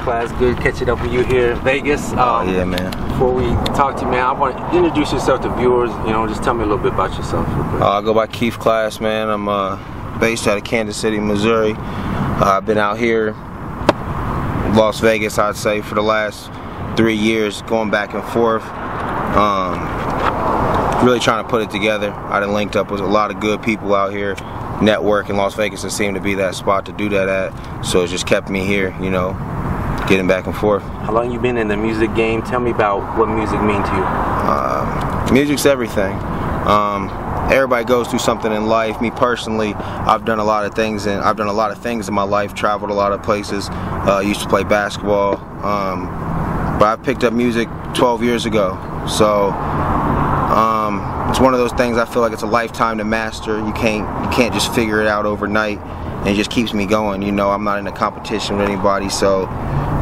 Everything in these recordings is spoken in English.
Class. Good catching up with you here in Vegas. Yeah, man. Before we talk to you, man, I want to introduce yourself to viewers. You know, just tell me a little bit about yourself real quick. I go by Keith Class, man. I'm based out of Kansas City, Missouri. I've been out here, Las Vegas, I'd say, for the last 3 years, going back and forth. Really trying to put it together. I done linked up with a lot of good people out here. Network in Las Vegas, it seemed to be that spot to do that at. So it just kept me here, you know, getting back and forth. How long you been in the music game? Tell me about what music means to you. Music's everything. Everybody goes through something in life. Me personally, I've done a lot of things, and I've done a lot of things in my life. Traveled a lot of places. Used to play basketball, but I picked up music 12 years ago. So it's one of those things. I feel like it's a lifetime to master. You can't just figure it out overnight, and it just keeps me going. You know, I'm not in a competition with anybody, so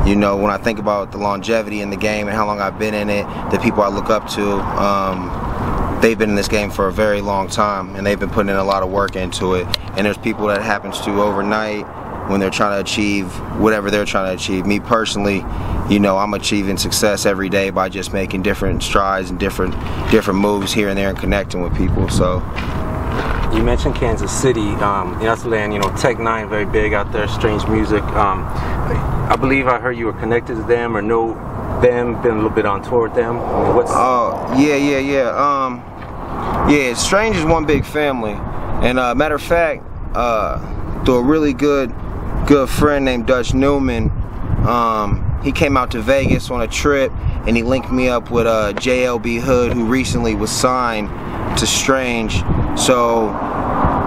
you know, when I think about the longevity in the game and how long I've been in it, the people I look up to, they've been in this game for a very long time, and they've been putting in a lot of work into it. And there's people that it happens to overnight when they're trying to achieve whatever they're trying to achieve. Me personally, you know, I'm achieving success every day by just making different strides and different moves here and there and connecting with people. So you mentioned Kansas City. That's the land, you know, N9ne, very big out there, strange music. I believe I heard you were connected to them or know them, been a little bit on tour with them. Yeah, Strange is one big family. And matter of fact, through a really good friend named N9ne, he came out to Vegas on a trip, and he linked me up with JLB Hood, who recently was signed to Strange. So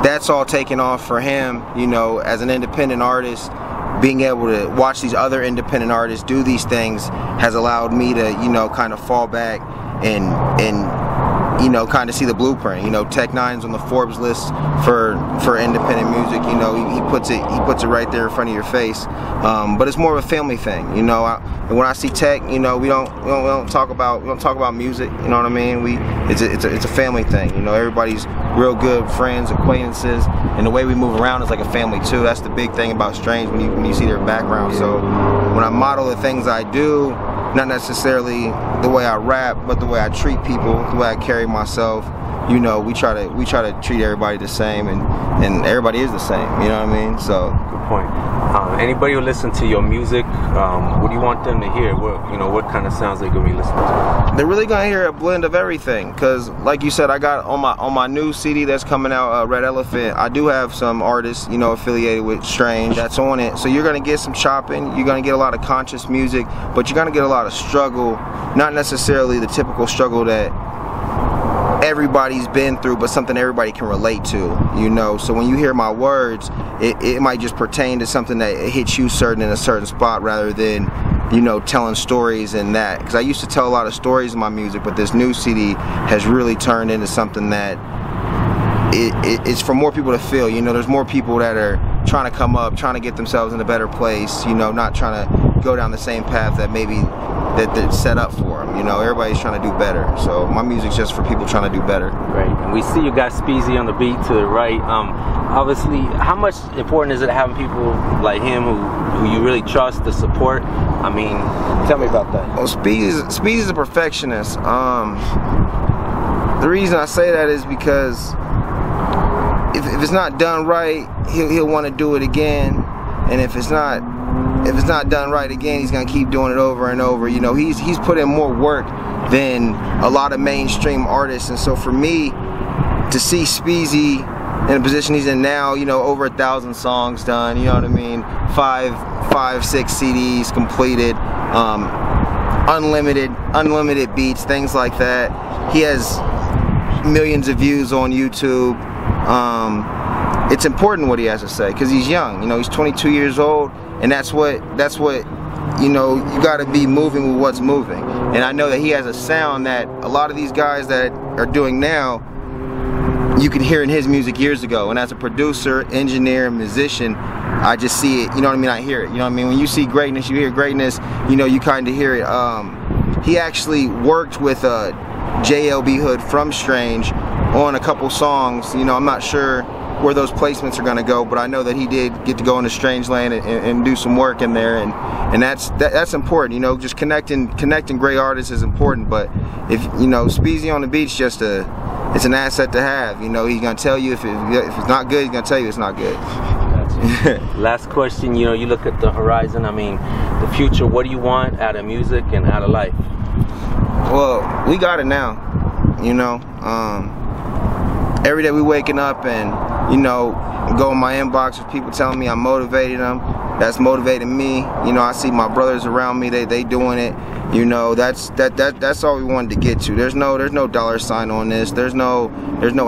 that's all taken off for him, you know, as an independent artist. Being able to watch these other independent artists do these things has allowed me to, you know, kind of fall back and you know, kind of see the blueprint. You know, N9ne's on the Forbes list for independent music. You know, he puts it right there in front of your face. But it's more of a family thing. You know, when I see Tech, you know, we don't talk about music. You know what I mean? It's a family thing. You know, everybody's real good friends, acquaintances, and the way we move around is like a family too. That's the big thing about Strange when you see their background. So when I model the things I do, not necessarily the way I rap, but the way I treat people, the way I carry myself. You know, we try to treat everybody the same, and everybody is the same. You know what I mean? So good point. Anybody who listen to your music, what do you want them to hear? What kind of sounds they're gonna be listening to? They're really gonna hear a blend of everything, cause like you said, I got on my new CD that's coming out, Red Elephant. I do have some artists, you know, affiliated with Strange that's on it. So you're gonna get some chopping. You're gonna get a lot of conscious music, but you're gonna get a lot of struggle. Not necessarily the typical struggle that everybody's been through, but something everybody can relate to, you know. So when you hear my words, it might just pertain to something that hits you in a certain spot, rather than, you know, telling stories and that. Because I used to tell a lot of stories in my music, but this new CD has really turned into something that it's for more people to feel. You know, there's more people that are trying to come up, trying to get themselves in a better place, you know, not trying to go down the same path that maybe that's set up for them. You know, everybody's trying to do better. So my music's just for people trying to do better. Right. And we see you got Speezy on the beat to the right. Obviously, how much important is it having people like him who you really trust to support? I mean, tell me about that. Well, Speezy's a perfectionist. The reason I say that is because if it's not done right, he'll want to do it again, and if it's not done right again, he's gonna keep doing it over and over. You know, he's put in more work than a lot of mainstream artists, and so for me to see Speezy in the position he's in now, you know, over 1,000 songs done, you know what I mean, 6 CDs completed, unlimited beats, things like that. He has millions of views on YouTube. It's important what he has to say, because he's young. You know, he's 22 years old, and that's what you know, you got to be moving with what's moving. And I know that he has a sound that a lot of these guys that are doing now, you could hear in his music years ago. And as a producer, engineer, musician, I just see it. You know what I mean? I hear it. You know what I mean? When you see greatness, you hear greatness. You know, you kind of hear it. He actually worked with JLB Hood from Strange on a couple songs. You know, I'm not sure where those placements are going to go, but I know that he did get to go into Strange Land and do some work in there, and that's important. You know, just connecting great artists is important. But if you know, Speezy on the beat's just it's an asset to have. You know, he's gonna tell you if it's not good, he's gonna tell you it's not good. Last question, you know, you look at the horizon, I mean, the future, what do you want out of music and out of life? Well, we got it now, you know. Every day we waking up and, you know, go in my inbox with people telling me I'm motivating them. That's motivating me. You know, I see my brothers around me, they doing it. You know, that's all we wanted to get to. There's no dollar sign on this. There's no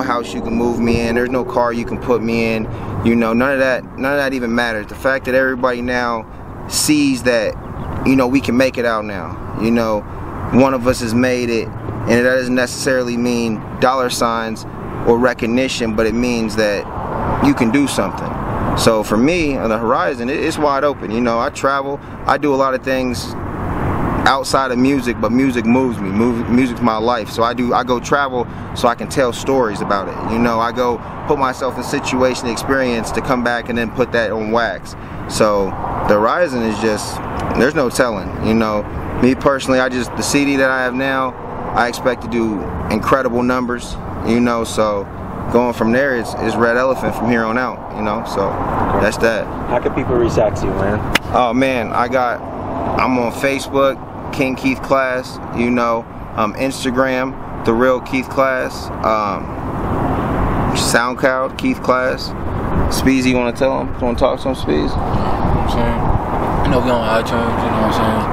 house you can move me in. There's no car you can put me in. You know, none of that even matters. The fact that everybody now sees that, you know, we can make it out now. You know, one of us has made it, and that doesn't necessarily mean dollar signs or recognition, but it means that you can do something. So for me, on the horizon, it's wide open. You know, I travel, I do a lot of things outside of music, but music moves me. Music's my life. So I go travel so I can tell stories about it. You know, I go put myself in situation, experience to come back and then put that on wax. So the horizon is just, there's no telling. You know, me personally, the CD that I have now, I expect to do incredible numbers. You know, so going from there is Red Elephant from here on out, you know, so that's that. How can people reach out to you, man? Oh man, I'm on Facebook, King Keith Class, you know, Instagram, The Real Keith Class, SoundCloud, Keith Class. Speezy, you want to tell him? You want to talk to him, Speez? You know what I'm saying? You know, we on iTunes, you know what I'm saying?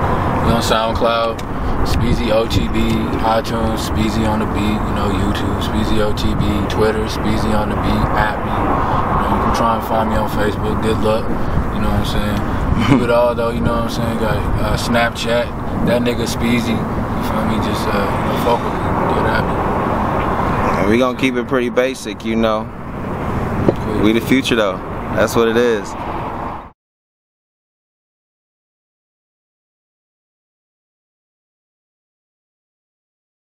We on SoundCloud. Speezy OTB, iTunes, Speezy on the beat, you know, YouTube, Speezy OTB, Twitter, Speezy on the beat, at me. You know, you can try and find me on Facebook, good luck, you know what I'm saying? Do it all though, you know what I'm saying? Got Snapchat, that nigga Speezy, you feel me? Just, you know, fuck with me, get at me. We gonna keep it pretty basic, you know. We the future though, that's what it is.